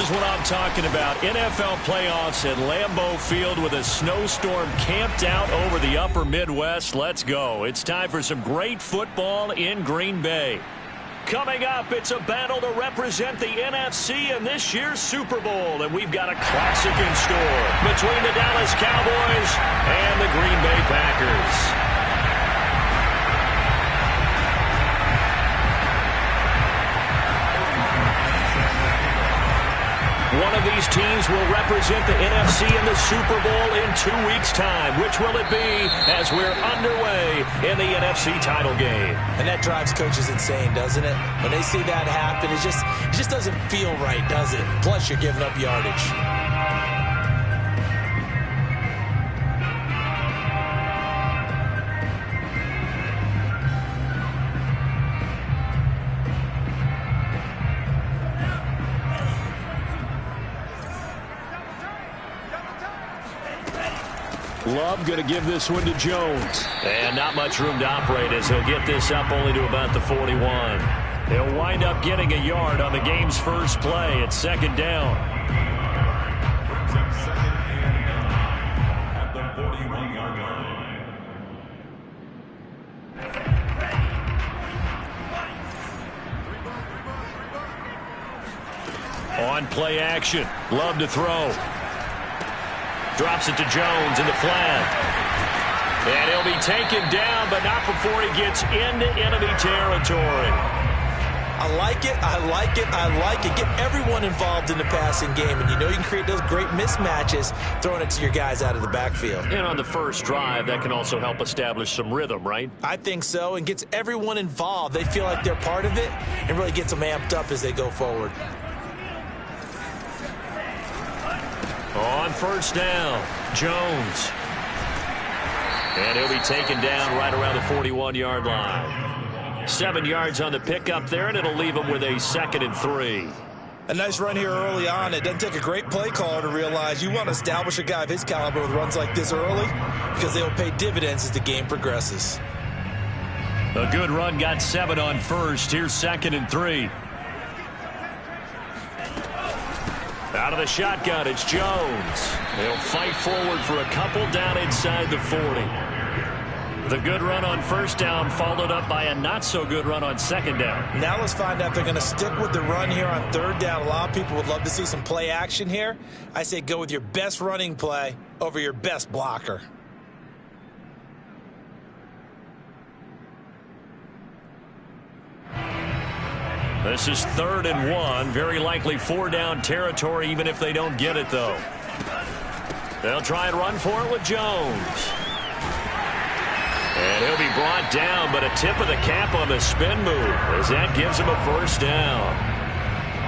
is what I'm talking about. NFL playoffs at Lambeau Field with a snowstorm camped out over the upper Midwest. Let's go. It's time for some great football in Green Bay. Coming up, it's a battle to represent the NFC in this year's Super Bowl. And we've got a classic in store between the Dallas Cowboys and the Green Bay Packers. One of these teams will represent the NFC in the Super Bowl in 2 weeks' time. Which will it be as we're underway in the NFC title game? And that drives coaches insane, doesn't it? When they see that happen, it just doesn't feel right, does it? Plus, you're giving up yardage. Love going to give this one to Jones. And not much room to operate as he'll get this up only to about the 41. He'll wind up getting a yard on the game's first play at second down. At the 41-yard line. On play action. Love to throw. Drops it to Jones in the flat. And he'll be taken down, but not before he gets into enemy territory. I like it, I like it, I like it. Get everyone involved in the passing game, and you know you can create those great mismatches throwing it to your guys out of the backfield. And on the first drive, that can also help establish some rhythm, right? I think so, and gets everyone involved. They feel like they're part of it, and really gets them amped up as they go forward. On first down, Jones. And he'll be taken down right around the 41-yard line. 7 yards on the pickup there, and it'll leave him with a 2nd and 3. A nice run here early on. It doesn't take a great play caller to realize you want to establish a guy of his caliber with runs like this early because they'll pay dividends as the game progresses. A good run got 7 on first. Here's 2nd and 3. Out of the shotgun, it's Jones. He'll fight forward for a couple down inside the 40. The good run on first down followed up by a not-so-good run on second down. Now let's find out if they're going to stick with the run here on third down. A lot of people would love to see some play action here. I say go with your best running play over your best blocker. This is 3rd and 1. Very likely 4-down territory, even if they don't get it, though. They'll try and run for it with Jones. And he'll be brought down, but a tip of the cap on the spin move as that gives him a first down.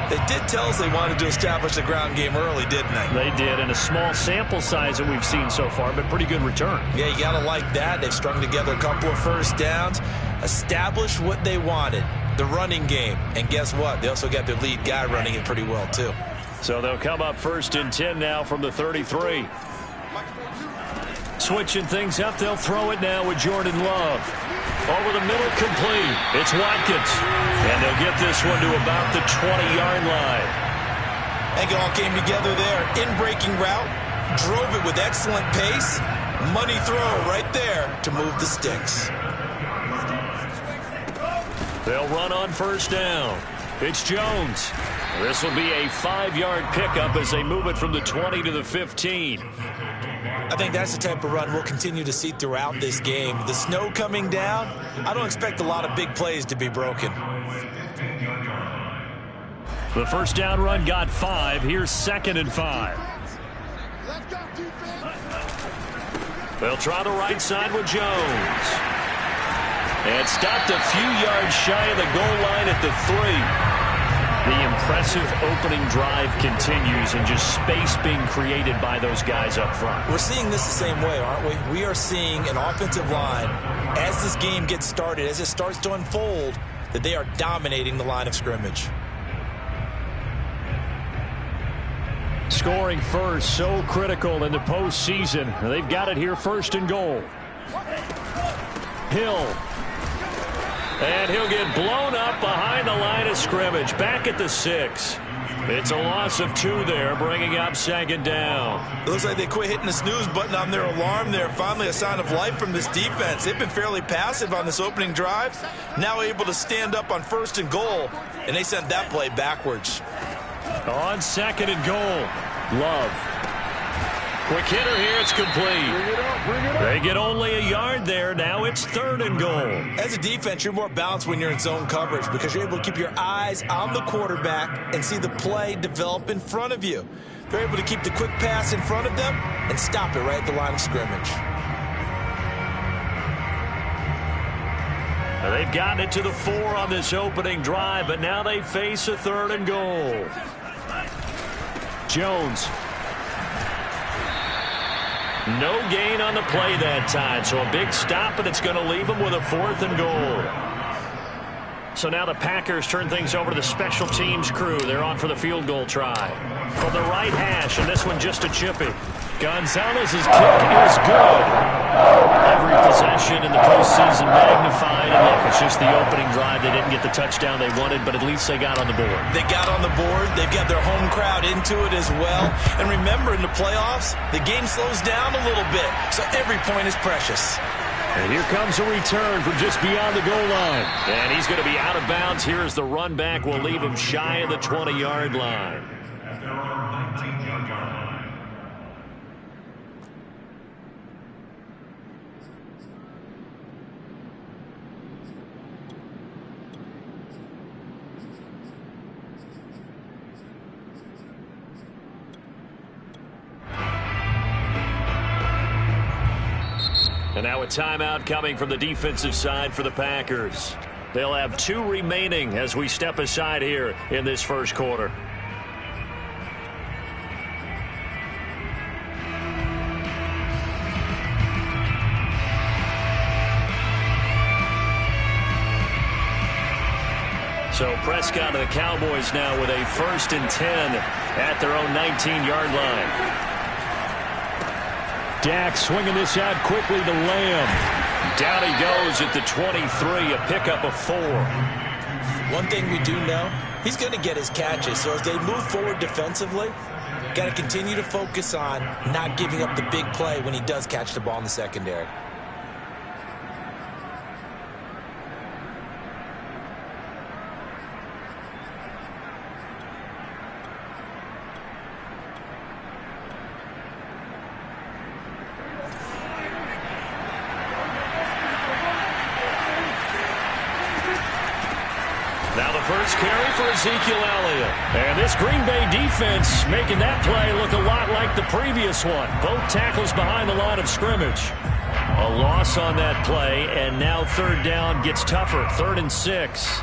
They did tell us they wanted to establish the ground game early, didn't they? They did, and a small sample size that we've seen so far, but pretty good return. Yeah, you got to like that. They've strung together a couple of first downs, established what they wanted, the running game. And guess what? They also got their lead guy running it pretty well, too. So they'll come up 1st and 10 now from the 33. Switching things up, they'll throw it now with Jordan Love. Over the middle, complete. It's Watkins. And they'll get this one to about the 20-yard line. I think it all came together there. In-breaking route, drove it with excellent pace. Money throw right there to move the sticks. They'll run on first down. It's Jones. This will be a 5-yard pickup as they move it from the 20 to the 15. I think that's the type of run we'll continue to see throughout this game. The snow coming down, I don't expect a lot of big plays to be broken. The first down run got 5. Here's 2nd and 5. They'll try the right side with Jones. And stopped a few yards shy of the goal line at the 3. The impressive opening drive continues and just space being created by those guys up front. We're seeing this the same way, aren't we? We are seeing an offensive line, as this game gets started, as it starts to unfold, that they are dominating the line of scrimmage. Scoring first, so critical in the postseason. They've got it here 1st and goal. Hill. And he'll get blown up behind the line of scrimmage. Back at the 6. It's a loss of 2 there, bringing up second down. It looks like they quit hitting the snooze button on their alarm there. Finally a sign of life from this defense. They've been fairly passive on this opening drive. Now able to stand up on 1st and goal, and they sent that play backwards. On 2nd and goal, Love. Quick hitter here, it's complete. They get only a yard there. Now it's 3rd and goal. As a defense, you're more balanced when you're in zone coverage because you're able to keep your eyes on the quarterback and see the play develop in front of you. They're able to keep the quick pass in front of them and stop it right at the line of scrimmage. Now they've gotten it to the 4 on this opening drive, but now they face a 3rd and goal. Jones. No gain on the play that time, so a big stop, and it's going to leave them with a 4th and goal. So now the Packers turn things over to the special teams crew. They're on for the field goal try. From the right hash, and this one just a chippy. Gonzalez's kick is good. Every possession in the postseason magnified. And look, it's just the opening drive. They didn't get the touchdown they wanted, but at least they got on the board. They got on the board. They've got their home crowd into it as well. And remember, in the playoffs, the game slows down a little bit, so every point is precious. And here comes a return from just beyond the goal line. And he's going to be out of bounds. Here's the run back. We'll leave him shy of the 20-yard line. At their own 19-yard line. And now a timeout coming from the defensive side for the Packers. They'll have 2 remaining as we step aside here in this first quarter. So Prescott and the Cowboys now with a 1st and 10 at their own 19-yard line. Dak swinging this out quickly to Lamb. Down he goes at the 23, a pickup of 4. One thing we do know, he's going to get his catches. So as they move forward defensively, got to continue to focus on not giving up the big play when he does catch the ball in the secondary. Now the first carry for Ezekiel Elliott. And this Green Bay defense making that play look a lot like the previous one. Both tackles behind the line of scrimmage. A loss on that play, and now 3rd down gets tougher. 3rd and 6.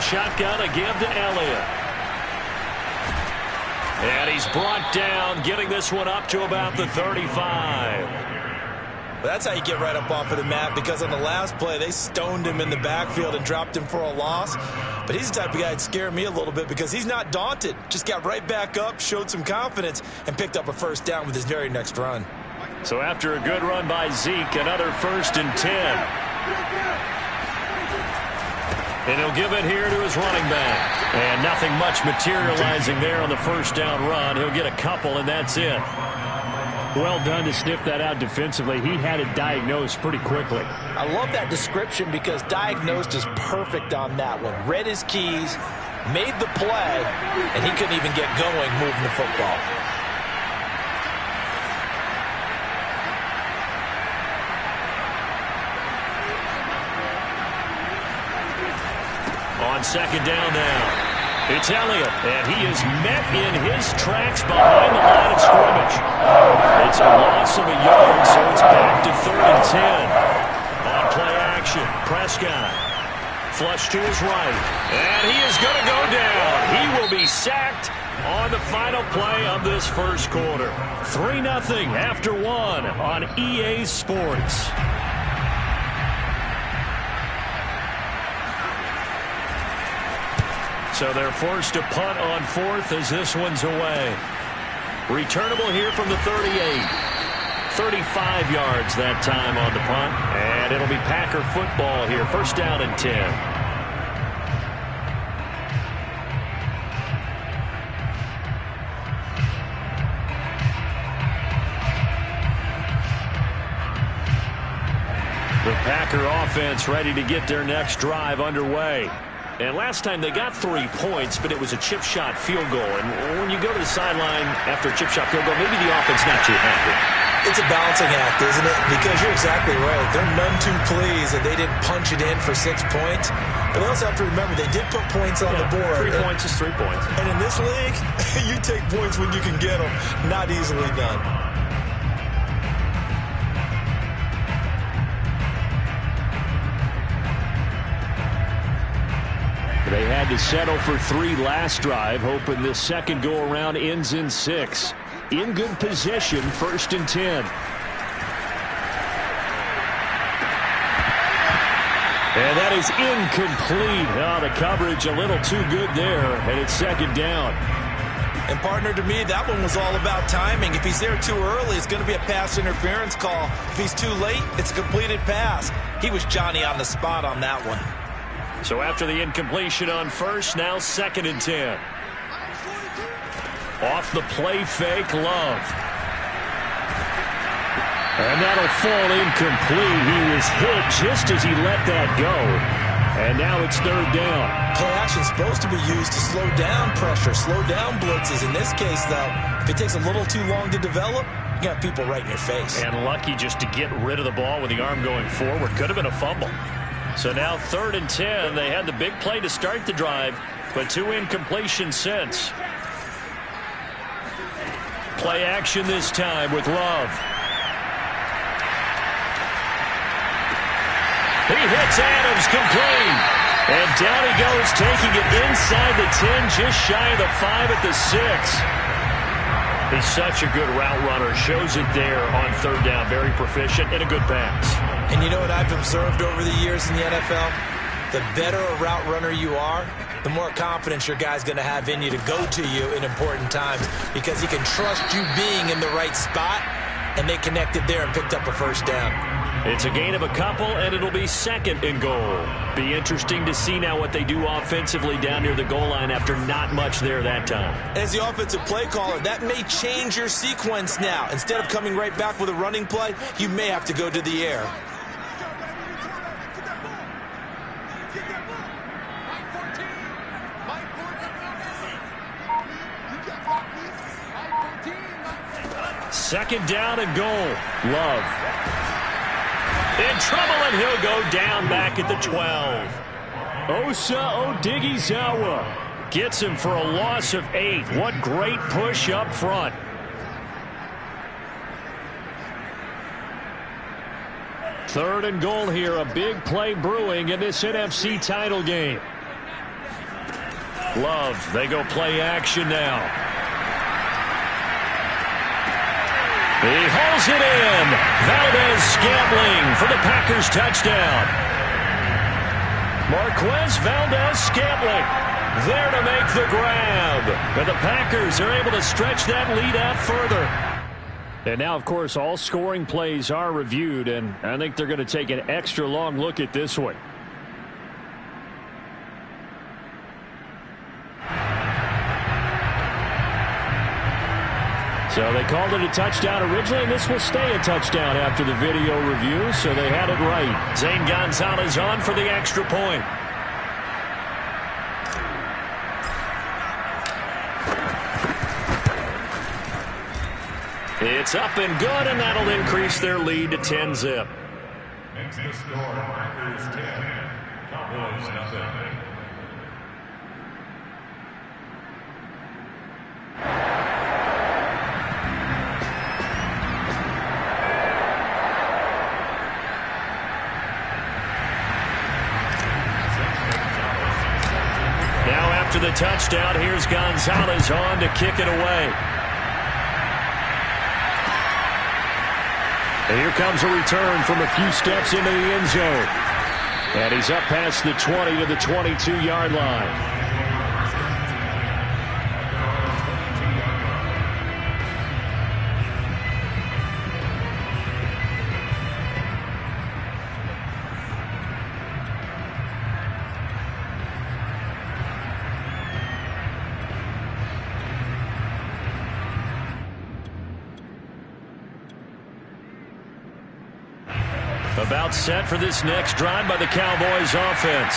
Shotgun, a give to Elliott. And he's brought down, getting this one up to about the 35. Well, that's how you get right up off of the mat, because on the last play, they stoned him in the backfield and dropped him for a loss. But he's the type of guy that'd scare me a little bit because he's not daunted. Just got right back up, showed some confidence, and picked up a 1st down with his very next run. So after a good run by Zeke, another 1st and 10. And he'll give it here to his running back. And nothing much materializing there on the 1st down run. He'll get a couple, and that's it. Well done to sniff that out defensively. He had it diagnosed pretty quickly. I love that description because diagnosed is perfect on that one. Read his keys, made the play, and he couldn't even get going moving the football. On 2nd down now, it's Elliott, and he is met in his tracks behind the line of scrimmage. It's a loss of a yard, so it's back to 3rd and 10. On play action, Prescott Flush to his right. And he is going to go down. He will be sacked on the final play of this first quarter. 3-0 after 1 on EA Sports. So they're forced to punt on 4th as this one's away. Returnable here from the 38. 35 yards that time on the punt. And it'll be Packer football here. First down and 10. The Packer offense ready to get their next drive underway. And last time they got 3 points, but it was a chip shot field goal. And when you go to the sideline after a chip shot field goal, maybe the offense not too happy. It's a balancing act, isn't it? Because you're exactly right. They're none too pleased that they didn't punch it in for 6 points. But they also have to remember they did put points on the board. 3 points is 3 points. And in this league, you take points when you can get them. Not easily done. They had to settle for 3 last drive, hoping this second go-around ends in 6. In good position, 1st and 10. And that is incomplete. Oh, the coverage a little too good there, and it's 2nd down. And partner, to me, that one was all about timing. If he's there too early, it's going to be a pass interference call. If he's too late, it's a completed pass. He was Johnny on the spot on that one. So after the incompletion on 1st, now 2nd and 10. Off the play fake, Love. And that'll fall incomplete. He was hit just as he let that go. And now it's 3rd down. Play action is supposed to be used to slow down pressure, slow down blitzes. In this case, though, if it takes a little too long to develop, you got people right in your face. And lucky just to get rid of the ball with the arm going forward. Could have been a fumble. So now 3rd and 10. They had the big play to start the drive, but 2 incompletions since. Play action this time with Love. He hits Adams complete. And down he goes, taking it inside the 10, just shy of the 5 at the 6. He's such a good route runner. Shows it there on 3rd down. Very proficient and a good pass. And you know what I've observed over the years in the NFL? The better a route runner you are, the more confidence your guy's going to have in you to go to you in important times because he can trust you being in the right spot, and they connected there and picked up a 1st down. It's a gain of a couple, and it'll be 2nd and goal. Be interesting to see now what they do offensively down near the goal line after not much there that time. As the offensive play caller, that may change your sequence now. Instead of coming right back with a running play, you may have to go to the air. Second down and goal. Love. In trouble, and he'll go down back at the 12. Osa Odighizuwa gets him for a loss of 8. What great push up front. Third and goal here. A big play brewing in this NFC title game. Love, they go play action now. He hauls it in. Valdez-Scantling for the Packers touchdown. Marquez Valdez-Scantling there to make the grab. And the Packers are able to stretch that lead out further. And now, of course, all scoring plays are reviewed, and I think they're going to take an extra long look at this one. So they called it a touchdown originally, and this will stay a touchdown after the video review, so they had it right. Zane Gonzalez on for the extra point. It's up and good, and that'll increase their lead to 10-zip. Makes the score Packers 10, Cowboys nothing. the touchdown. Here's Gonzalez on to kick it away. And here comes a return from a few steps into the end zone. And he's up past the 20 to the 22-yard line. About set for this next drive by the Cowboys offense.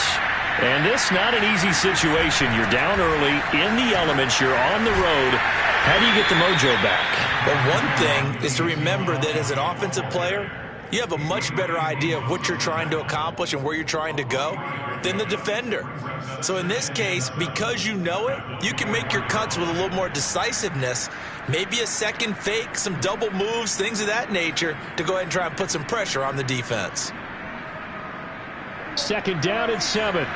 And this not an easy situation. You're down early, in the elements, you're on the road. How do you get the mojo back? Well, one thing is to remember that as an offensive player, you have a much better idea of what you're trying to accomplish and where you're trying to go than the defender. So in this case, because you know it, you can make your cuts with a little more decisiveness, maybe a second fake, some double moves, things of that nature, to go ahead and try and put some pressure on the defense. Second down and 7.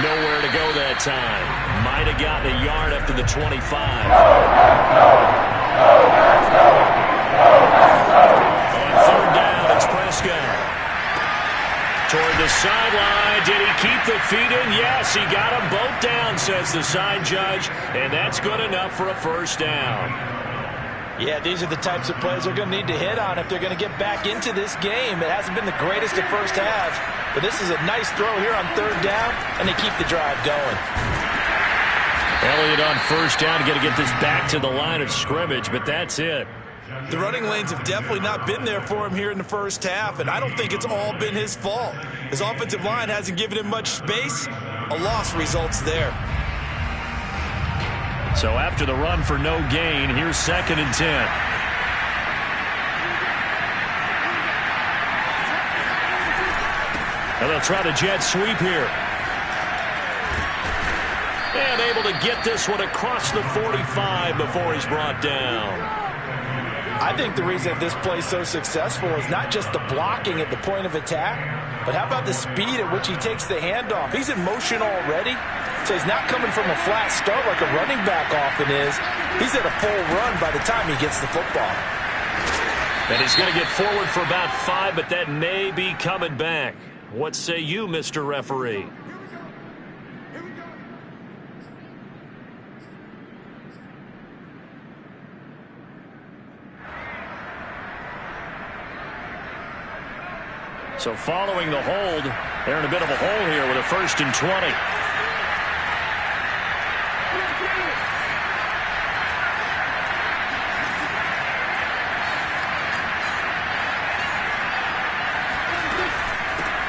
Nowhere to go that time. Might have gotten a yard up to the 25. On third down, it's Prescott. Toward the sideline. Did he keep the feet in? Yes, he got them both down, says the side judge. And that's good enough for a first down. Yeah, these are the types of plays they're going to need to hit on if they're going to get back into this game. It hasn't been the greatest at first half, but this is a nice throw here on third down, and they keep the drive going. Elliott on first down, going to get this back to the line of scrimmage, but that's it. The running lanes have definitely not been there for him here in the first half, and I don't think it's all been his fault. His offensive line hasn't given him much space. A loss results there. So after the run for no gain, here's 2nd and 10. And they'll try to jet sweep here. And able to get this one across the 45 before he's brought down. I think the reason this play's so successful is not just the blocking at the point of attack, but how about the speed at which he takes the handoff? He's in motion already, so he's not coming from a flat start like a running back often is. He's at a full run by the time he gets the football. And he's going to get forward for about 5, but that may be coming back. What say you, Mr. Referee? So following the hold, they're in a bit of a hole here with a 1st and 20.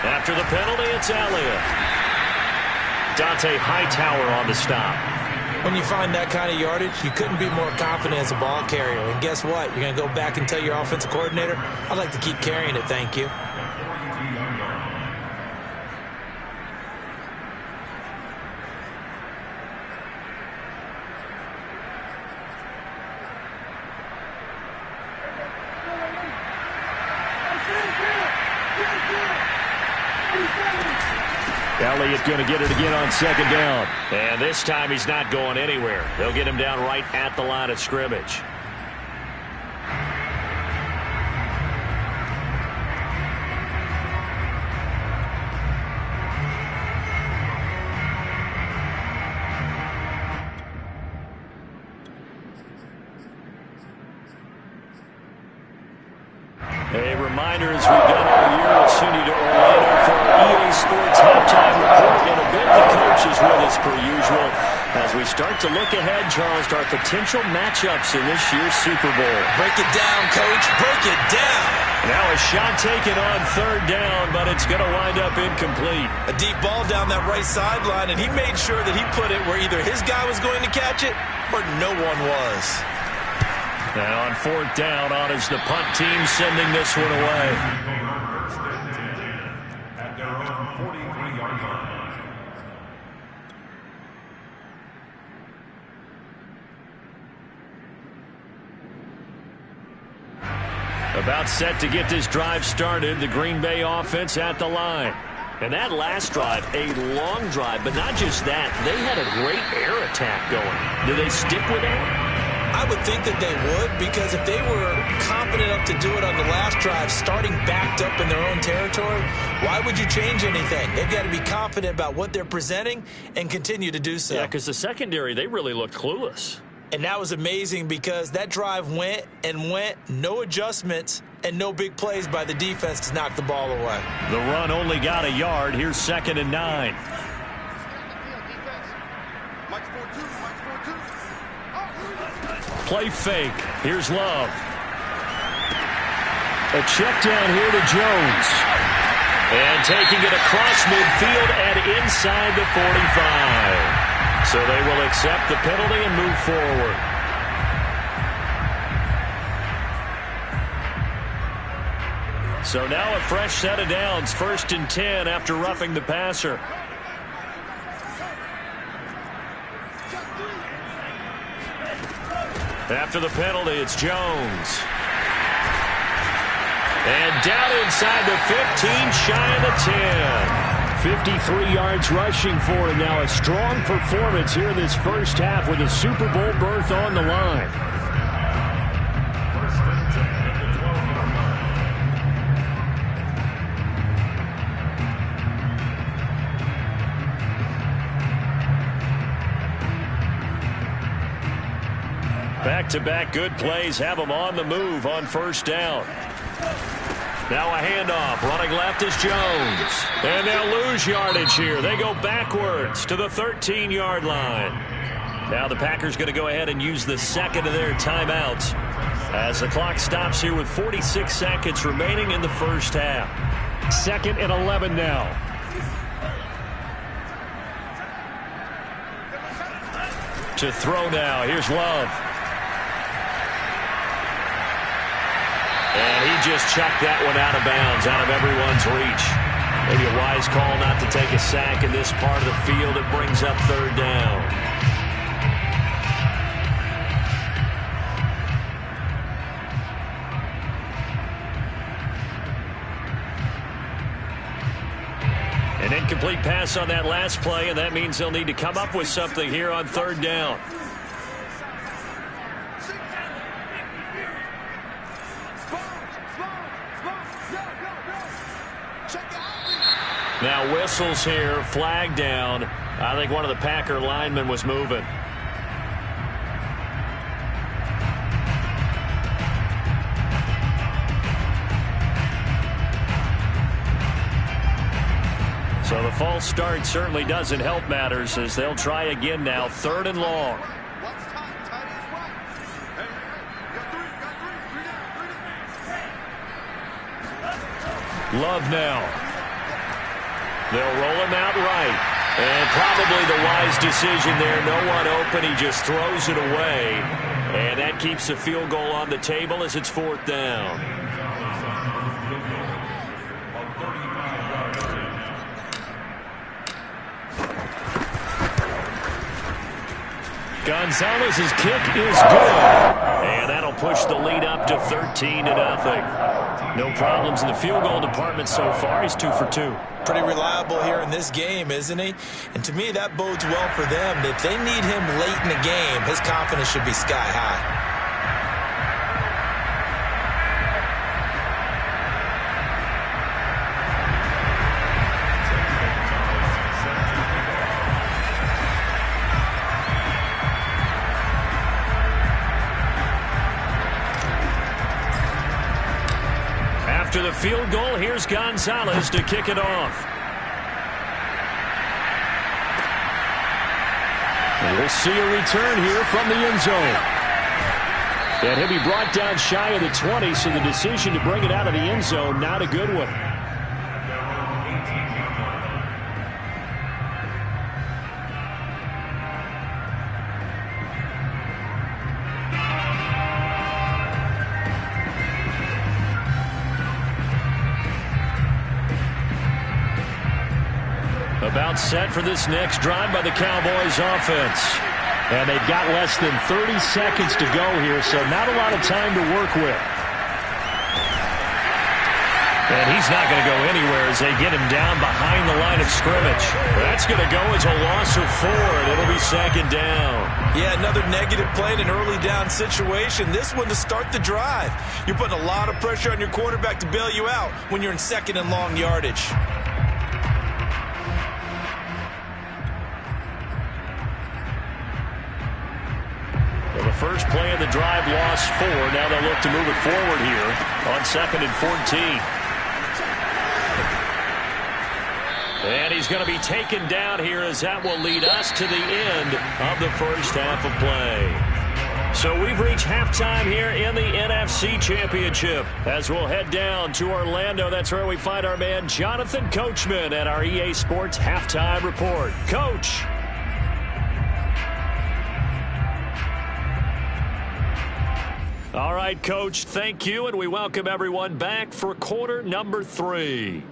After the penalty, it's Elliott. Dante Hightower on the stop. When you find that kind of yardage, you couldn't be more confident as a ball carrier. And guess what? You're going to go back and tell your offensive coordinator, I'd like to keep carrying it, thank you. Elliott going to get it again on 2nd down. And this time he's not going anywhere. They'll get him down right at the line of scrimmage. A reminder as we've done all year, we'll send you to Orlando for our EA Sports halftime report. And a bit the coach is with us per usual as we start to look ahead, Charles, to our potential matchups in this year's Super Bowl. Break it down, Coach. Break it down. Now a shot taken on 3rd down, but it's going to wind up incomplete. A deep ball down that right sideline, and he made sure that he put it where either his guy was going to catch it or no one was. And on 4th down, on is the punt team sending this one away. At their own 43-yard line. About set to get this drive started. The Green Bay offense at the line. And that last drive, a long drive, but not just that. They had a great air attack going. Do they stick with that? I would think that they would, because if they were confident enough to do it on the last drive, starting backed up in their own territory, why would you change anything? They've got to be confident about what they're presenting and continue to do so. Yeah, because the secondary, they really looked clueless. And that was amazing because that drive went and went, no adjustments, and no big plays by the defense to knock the ball away. The run only got a yard. Here's 2nd and 9. Play fake. Here's Love. A check down here to Jones. And taking it across midfield and inside the 45. So they will accept the penalty and move forward. So now a fresh set of downs. 1st and 10 after roughing the passer. After the penalty, it's Jones. And down inside the 15, shy of the 10. 53 yards rushing for him now. A strong performance here in this first half with a Super Bowl berth on the line. Back-to-back good plays have them on the move on 1st down. Now a handoff. Running left is Jones. And they'll lose yardage here. They go backwards to the 13-yard line. Now the Packers going to go ahead and use the 2nd of their timeouts as the clock stops here with 46 seconds remaining in the first half. 2nd and 11 now. To throw now. Here's Love. And he just chucked that one out of bounds, out of everyone's reach. Maybe a wise call not to take a sack in this part of the field. It brings up 3rd down. An incomplete pass on that last play, and that means they'll need to come up with something here on 3rd down. Now whistles here, flag down. I think one of the Packer linemen was moving. So the false start certainly doesn't help matters as they'll try again now. 3rd and long. Love now. They'll roll him out right. And probably the wise decision there. No one open. He just throws it away. And that keeps the field goal on the table as it's 4th down. Gonzalez's kick is good. And that'll push the lead up to 13-0. No problems in the field goal department so far. He's 2 for 2. Pretty reliable here in this game, isn't he? And to me, that bodes well for them. If they need him late in the game, his confidence should be sky high. After the field goal, here's Gonzalez to kick it off. And we'll see a return here from the end zone. And he'll be brought down shy of the 20, so the decision to bring it out of the end zone, not a good one. About set for this next drive by the Cowboys offense. And they've got less than 30 seconds to go here, so not a lot of time to work with. And he's not going to go anywhere as they get him down behind the line of scrimmage. That's going to go as a loss of 4, and it'll be second down. Yeah, another negative play in an early down situation. This one to start the drive. You're putting a lot of pressure on your quarterback to bail you out when you're in second and long yardage. Well, the first play of the drive lost 4. Now they'll look to move it forward here on 2nd and 14. And he's going to be taken down here as that will lead us to the end of the first half of play. So we've reached halftime here in the NFC Championship. As we'll head down to Orlando, that's where we find our man Jonathan Coachman at our EA Sports Halftime Report. Coach. All right, Coach, thank you, and we welcome everyone back for quarter number 3.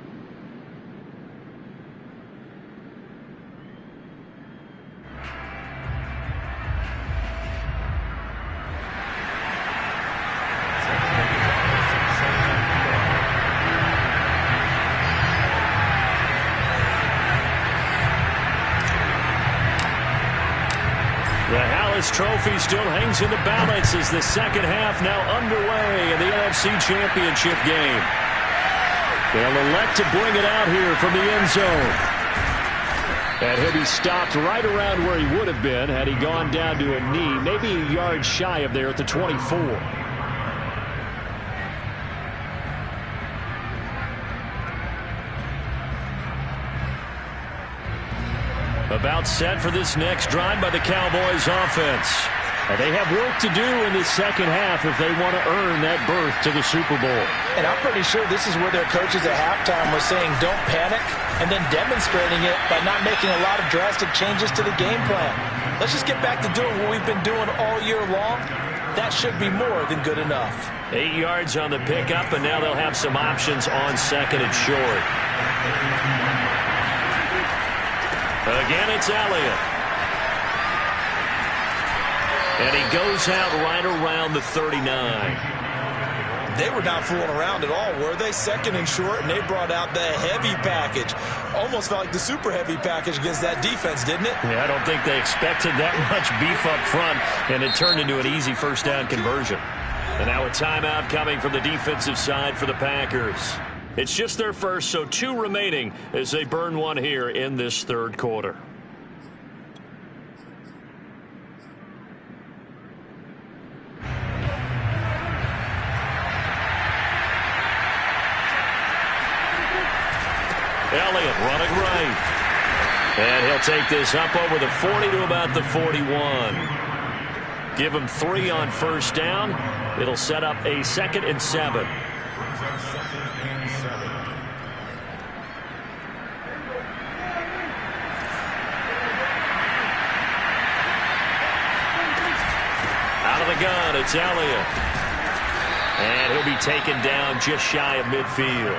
Trophy still hangs in the balance as the second half now underway in the NFC Championship game. They'll elect to bring it out here from the end zone. And he'll be stopped right around where he would have been had he gone down to a knee, maybe a yard shy of there at the 24. About set for this next drive by the Cowboys offense. And they have work to do in the second half if they want to earn that berth to the Super Bowl. And I'm pretty sure this is where their coaches at halftime were saying don't panic, and then demonstrating it by not making a lot of drastic changes to the game plan. Let's just get back to doing what we've been doing all year long. That should be more than good enough. 8 yards on the pickup, and now they'll have some options on 2nd and short. Again, it's Elliott. And he goes out right around the 39. They were not fooling around at all, were they? 2nd and short, and they brought out the heavy package. Almost felt like the super heavy package against that defense, didn't it? Yeah, I don't think they expected that much beef up front, and it turned into an easy first down conversion. And now a timeout coming from the defensive side for the Packers. It's just their first, so 2 remaining as they burn one here in this third quarter. Elliott running right. And he'll take this up over the 40 to about the 41. Give him 3 on first down. It'll set up a 2nd and 7. Out of the gun, it's Elliott. And he'll be taken down just shy of midfield.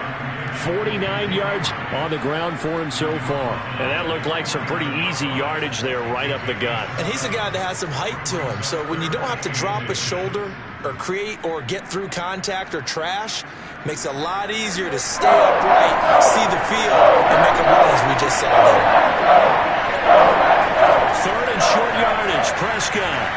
49 yards on the ground for him so far. And that looked like some pretty easy yardage there right up the gut. And he's a guy that has some height to him. So when you don't have to drop a shoulder or create or get through contact or trash, makes it a lot easier to stay upright, see the field, and make a run as we just saw there. 3rd and short yardage, Prescott.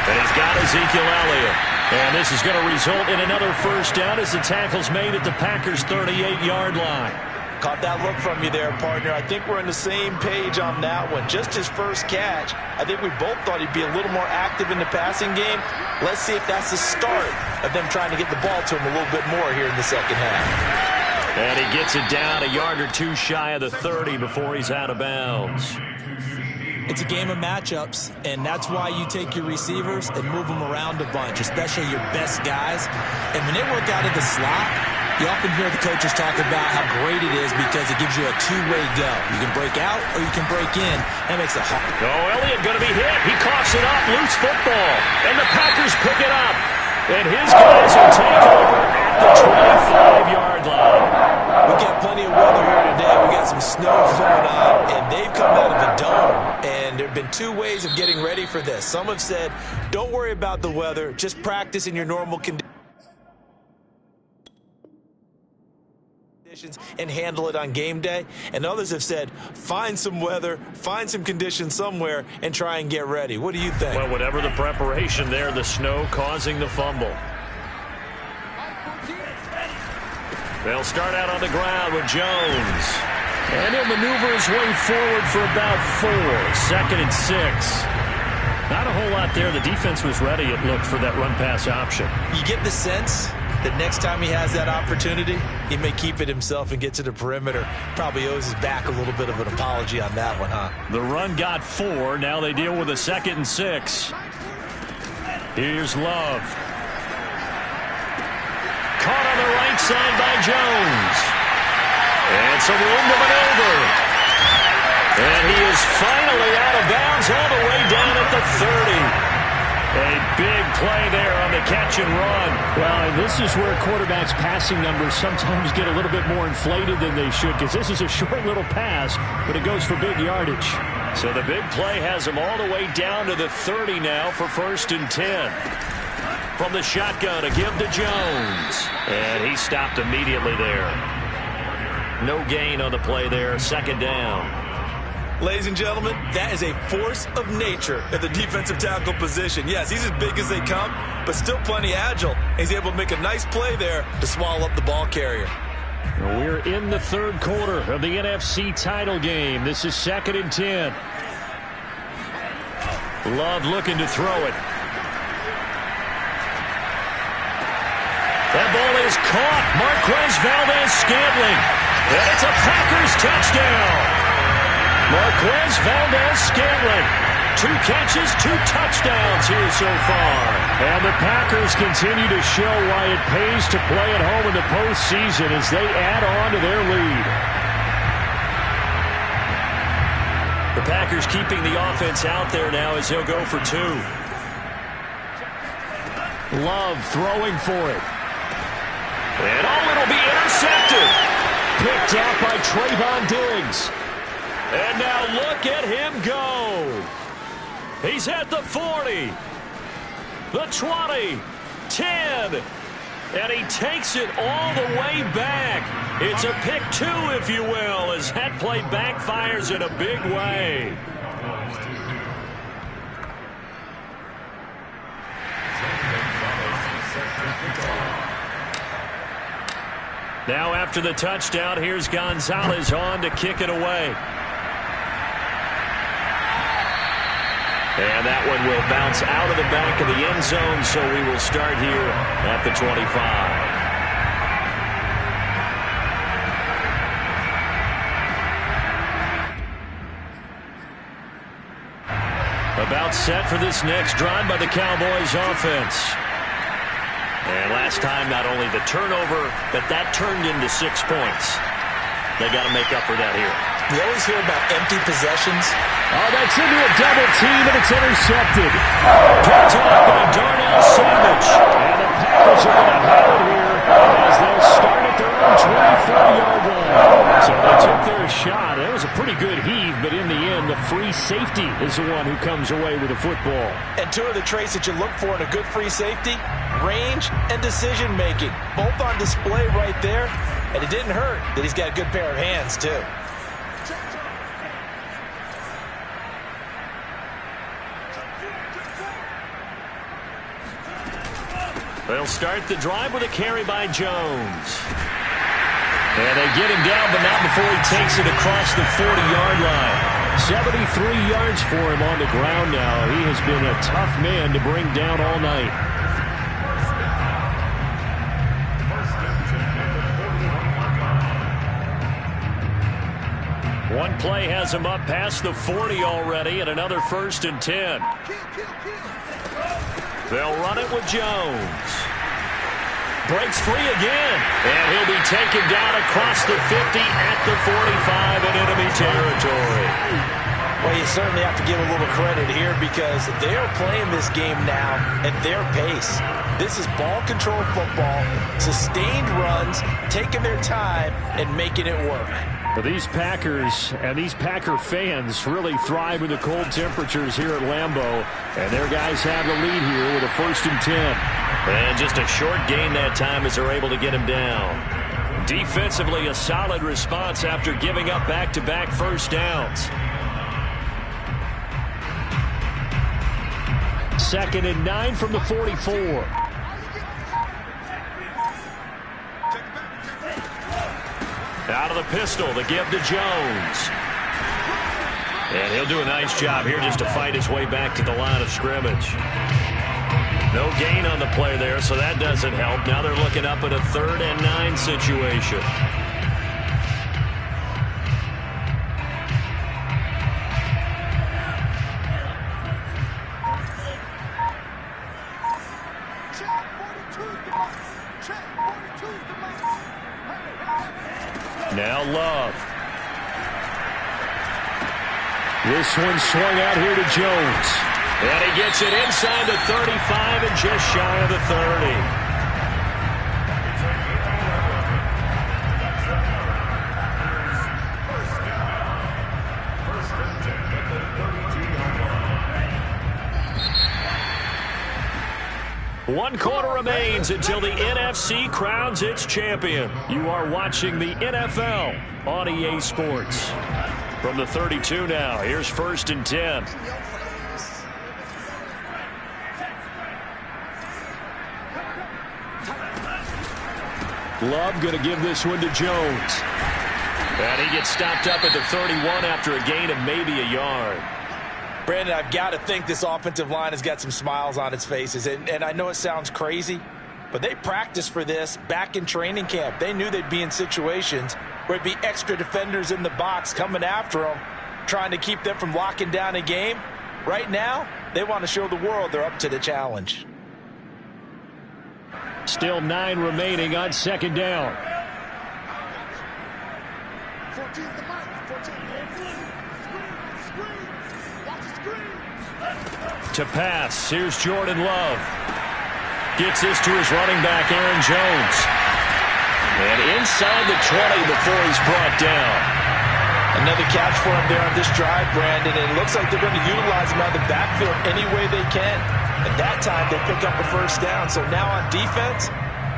And he's got Ezekiel Elliott. And this is going to result in another first down as the tackle's made at the Packers' 38-yard line. Caught that look from you there, partner. I think we're on the same page on that one. Just his first catch. I think we both thought he'd be a little more active in the passing game. Let's see if that's the start of them trying to get the ball to him a little bit more here in the second half. And he gets it down a yard or 2 shy of the 30 before he's out of bounds. It's a game of matchups, and that's why you take your receivers and move them around a bunch, especially your best guys. And when they work out of the slot, you often hear the coaches talk about how great it is because it gives you a two-way go. You can break out or you can break in. That makes it hard. Oh, Elliott going to be hit. He coughs it up. Loose football. And the Packers pick it up. And his guys will take over at the 25-yard line. We got plenty of weather here today. We got some snow going on, and they've come out of the dome. And there have been 2 ways of getting ready for this. Some have said, don't worry about the weather. Just practice in your normal conditions. conditions and handle it on game day. And others have said, find some weather, find some conditions somewhere, and try and get ready. What do you think? Well, whatever the preparation there, the snow causing the fumble. They'll start out on the ground with Jones. And he'll maneuver his way forward for about 4. 2nd and 6. Not a whole lot there. The defense was ready, it looked, for that run-pass option. You get the sense that next time he has that opportunity, he may keep it himself and get to the perimeter. Probably owes his back a little bit of an apology on that one, huh? The run got 4. Now they deal with a 2nd and 6. Here's Love. Caught on the right side by Jones. And some room to maneuver. And he is finally out of bounds all the way down at the 30. A big play there on the catch and run. Well, and this is where quarterbacks' passing numbers sometimes get a little bit more inflated than they should, because this is a short little pass, but it goes for big yardage. So the big play has him all the way down to the 30 now for 1st and 10. From the shotgun, a give to Jones. And he stopped immediately there. No gain on the play there, 2nd down. Ladies and gentlemen, that is a force of nature at the defensive tackle position. Yes, he's as big as they come, but still plenty agile. He's able to make a nice play there to swallow up the ball carrier. We're in the 3rd quarter of the NFC title game. This is 2nd and 10. Love looking to throw it. That ball is caught. Marquez Valdes-Scantling. And it's a Packers touchdown. Marquez Valdes-Scantling. 2 catches, 2 touchdowns here so far. And the Packers continue to show why it pays to play at home in the postseason as they add on to their lead. The Packers keeping the offense out there now as he'll go for 2. Love throwing for it. And it'll be intercepted. Picked out by Trayvon Diggs. And now look at him go. He's at the 40, the 20, 10, and he takes it all the way back. It's a pick 2, if you will, as that play backfires in a big way. Now after the touchdown, here's Gonzalez on to kick it away. And that one will bounce out of the back of the end zone, so we will start here at the 25. About set for this next drive by the Cowboys offense. And last time, not only the turnover, but that turned into 6 points. They got to make up for that here. You always hear about empty possessions. Oh, that's into a double team, and it's intercepted. Picked off by Darnell Savage. And the Packers are going to have it here as they'll start at their own 24-yard line. So they took their shot. It was a pretty good heave, but in the end, the free safety is the one who comes away with the football. And 2 of the traits that you look for in a good free safety, range and decision-making. Both on display right there. And it didn't hurt that he's got a good pair of hands, too. They'll start the drive with a carry by Jones. And they get him down, but not before he takes it across the 40-yard line. 73 yards for him on the ground now. He has been a tough man to bring down all night. One play has him up past the 40 already, and another 1st and 10. They'll run it with Jones. Breaks free again. And he'll be taken down across the 50 at the 45 in enemy territory. Well, you certainly have to give a little credit here because they are playing this game now at their pace. This is ball control football, sustained runs, taking their time and making it work. But these Packers and these Packer fans really thrive in the cold temperatures here at Lambeau. And their guys have the lead here with a 1st and 10. And just a short gain that time as they're able to get him down. Defensively, a solid response after giving up back-to-back first downs. 2nd and 9 from the 44. Out of the pistol, the give to Jones. And he'll do a nice job here just to fight his way back to the line of scrimmage. No gain on the play there, so that doesn't help. Now they're looking up at a 3rd and 9 situation. Now Love. This one swung out here to Jones. And he gets it inside the 35 and just shy of the 30. One quarter remains until the NFC crowns its champion. You are watching the NFL on EA Sports. From the 32 now, here's 1st and 10. Love going to give this one to Jones. And he gets stopped up at the 31 after a gain of maybe a yard. Brandon, I've got to think this offensive line has got some smiles on its faces. And I know it sounds crazy, but they practiced for this back in training camp. They knew they'd be in situations where it'd be extra defenders in the box coming after them, trying to keep them from locking down a game. Right now, they want to show the world they're up to the challenge. Still 9 remaining on 2nd down. To pass, here's Jordan Love. Gets this to his running back, Aaron Jones. And inside the 20 before he's brought down. Another catch for him there on this drive, Brandon. And it looks like they're going to utilize him out of the backfield any way they can. And that time, they pick up a first down. So now on defense,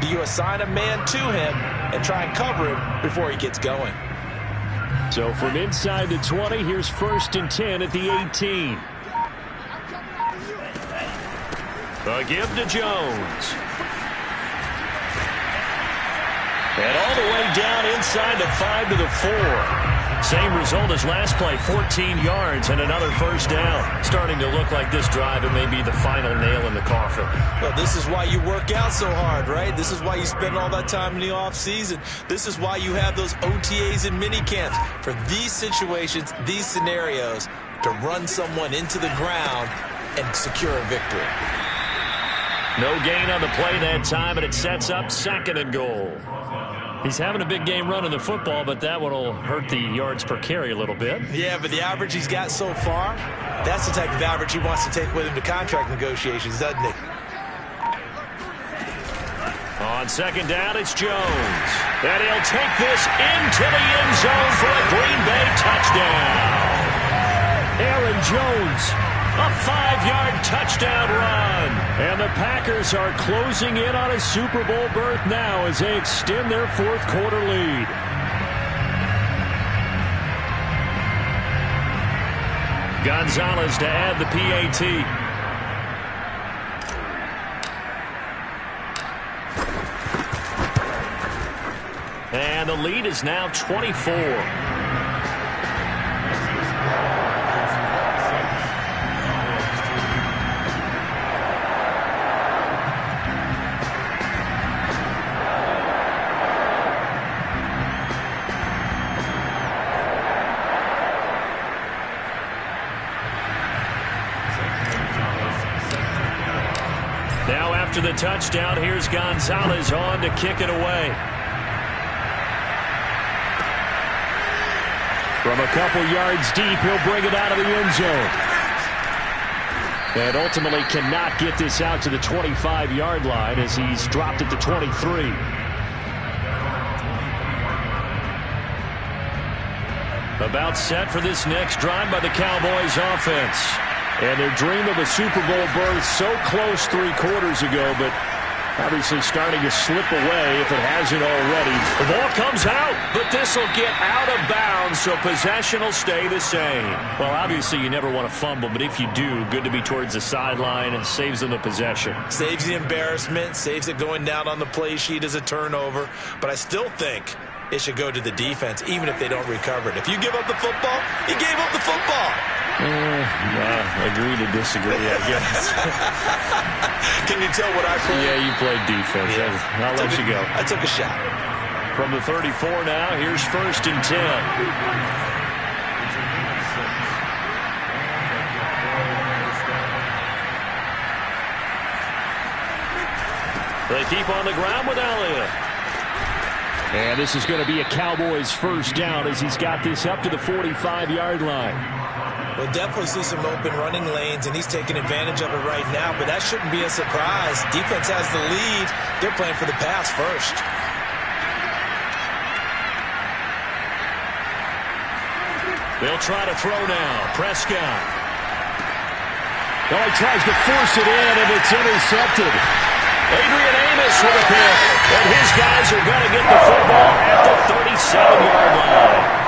do you assign a man to him and try and cover him before he gets going? So from inside the 20, here's 1st and 10 at the 18. A give to Jones. And all the way down inside the 5 to the 4. Same result as last play, 14 yards and another first down. Starting to look like this drive, it may be the final nail in the coffin. Well, this is why you work out so hard, right? This is why you spend all that time in the offseason. This is why you have those OTAs and mini camps. For these situations, these scenarios, to run someone into the ground and secure a victory. No gain on the play that time, and it sets up 2nd and goal. He's having a big game running the football, but that one will hurt the yards per carry a little bit. Yeah, but the average he's got so far, that's the type of average he wants to take with him to contract negotiations, doesn't he? On 2nd down, it's Jones. And he'll take this into the end zone for a Green Bay touchdown. Aaron Jones. A 5-yard touchdown run. And the Packers are closing in on a Super Bowl berth now as they extend their 4th quarter lead. Gonzalez to add the PAT. And the lead is now 24. Now after the touchdown, here's Gonzalez on to kick it away. From a couple yards deep, he'll bring it out of the end zone. And ultimately cannot get this out to the 25-yard line as he's dropped at the 23. About set for this next drive by the Cowboys offense. And their dream of a Super Bowl berth so close 3 quarters ago, but Obviously starting to slip away if it hasn't already. The ball comes out, but this will get out of bounds, so possession will stay the same. Well, obviously you never want to fumble, but if you do, good to be towards the sideline and saves them the possession. Saves the embarrassment, saves it going down on the play sheet as a turnover, but I still think it should go to the defense, even if they don't recover it. If you give up the football, you gave up the football. Agree to disagree, I guess. Can you tell what I played? Yeah, you played defense. Yeah. I'll let you go. I took a shot. From the 34 now, here's 1st and 10. They keep on the ground with Elliott. And this is going to be a Cowboys first down as he's got this up to the 45-yard line. We'll definitely see some open running lanes, and he's taking advantage of it right now, but that shouldn't be a surprise. Defense has the lead. They're playing for the pass first. They'll try to throw now. Prescott. Oh, he tries to force it in, and it's intercepted. Adrian Amos with a pick, and his guys are going to get the football at the 37-yard line.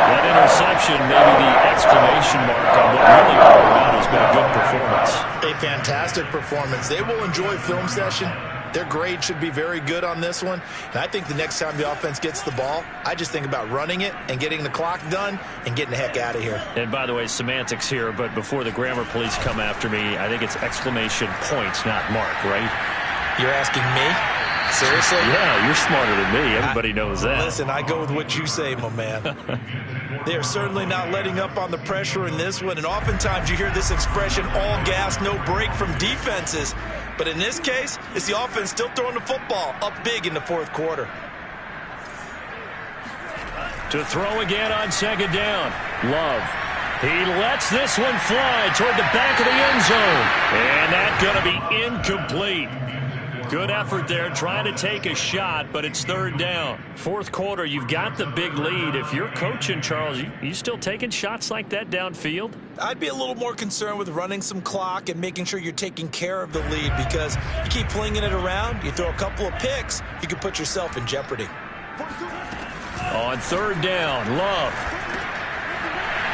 That interception, maybe the exclamation mark on what really all around has been a good performance. A fantastic performance. They will enjoy film session. Their grade should be very good on this one. And I think the next time the offense gets the ball, I just think about running it and getting the clock done and getting the heck out of here. And by the way, semantics here, but before the grammar police come after me, I think it's exclamation points, not mark, right? You're asking me? Seriously? Yeah, you're smarter than me. Everybody knows that. Listen, I go with what you say, my man. They are certainly not letting up on the pressure in this one, and oftentimes you hear this expression, all gas, no break from defenses. But in this case, it's the offense still throwing the football up big in the fourth quarter. To throw again on 2nd down. Love. He lets this one fly toward the back of the end zone. And that's going to be incomplete. Good effort there, trying to take a shot, but it's 3rd down. Fourth quarter, you've got the big lead. If you're coaching, Charles, you still taking shots like that downfield? I'd be a little more concerned with running some clock and making sure you're taking care of the lead, because you keep flinging it around, you throw a couple of picks, you can put yourself in jeopardy. On 3rd down, Love.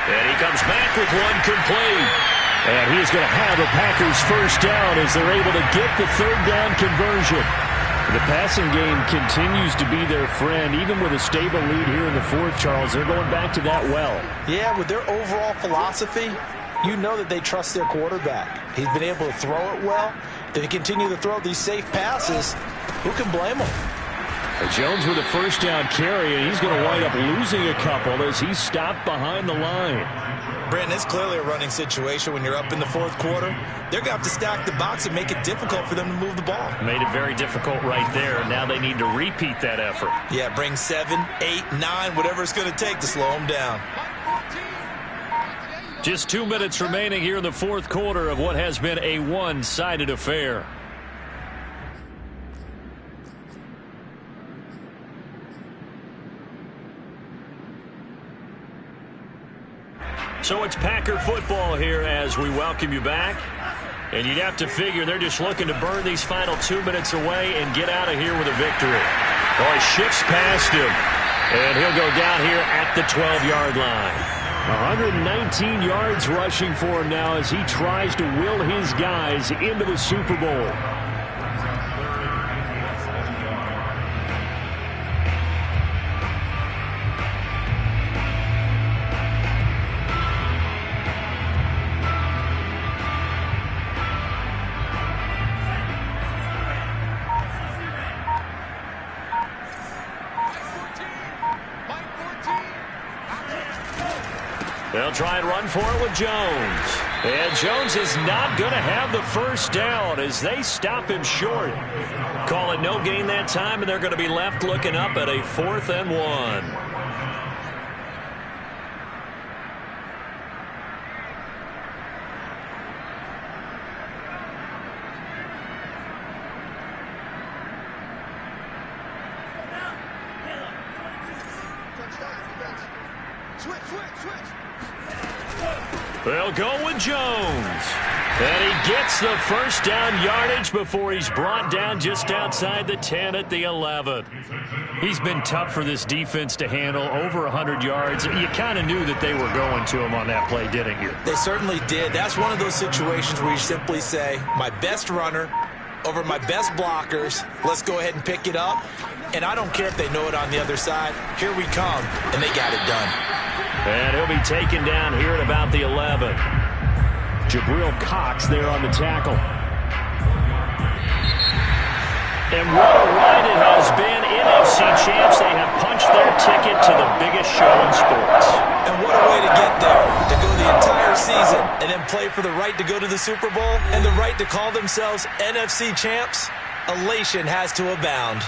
And he comes back with one complete. And he's going to have a Packers first down as they're able to get the 3rd down conversion. The passing game continues to be their friend. Even with a stable lead here in the fourth, Charles, they're going back to that well. Yeah, with their overall philosophy, you know that they trust their quarterback. He's been able to throw it well. If they continue to throw these safe passes, who can blame them? Jones with a first down carry, and he's going to wind up losing a couple as he's stopped behind the line. Brandon, it's clearly a running situation when you're up in the fourth quarter. They're going to have to stack the box and make it difficult for them to move the ball. Made it very difficult right there. Now they need to repeat that effort. Yeah, bring 7, 8, 9, whatever it's going to take to slow them down. Just 2 minutes remaining here in the fourth quarter of what has been a one-sided affair. So it's Packer football here as we welcome you back. And you'd have to figure they're just looking to burn these final 2 minutes away and get out of here with a victory. Oh, he shifts past him. And he'll go down here at the 12-yard line. 119 yards rushing for him now as he tries to will his guys into the Super Bowl. They'll try and run for it with Jones. And Jones is not going to have the first down as they stop him short. Call it no gain that time, and they're going to be left looking up at a 4th and 1. They'll go with Jones. And he gets the first down yardage before he's brought down just outside the 10 at the 11. He's been tough for this defense to handle, over 100 yards. You kind of knew that they were going to him on that play, didn't you? They certainly did. That's one of those situations where you simply say, my best runner over my best blockers. Let's go ahead and pick it up. And I don't care if they know it on the other side. Here we come, and they got it done. And he'll be taken down here at about the 11. Jabril Cox there on the tackle. And what a ride it has been. NFC champs, they have punched their ticket to the biggest show in sports. And what a way to get there, to go the entire season and then play for the right to go to the Super Bowl and the right to call themselves NFC champs. Elation has to abound.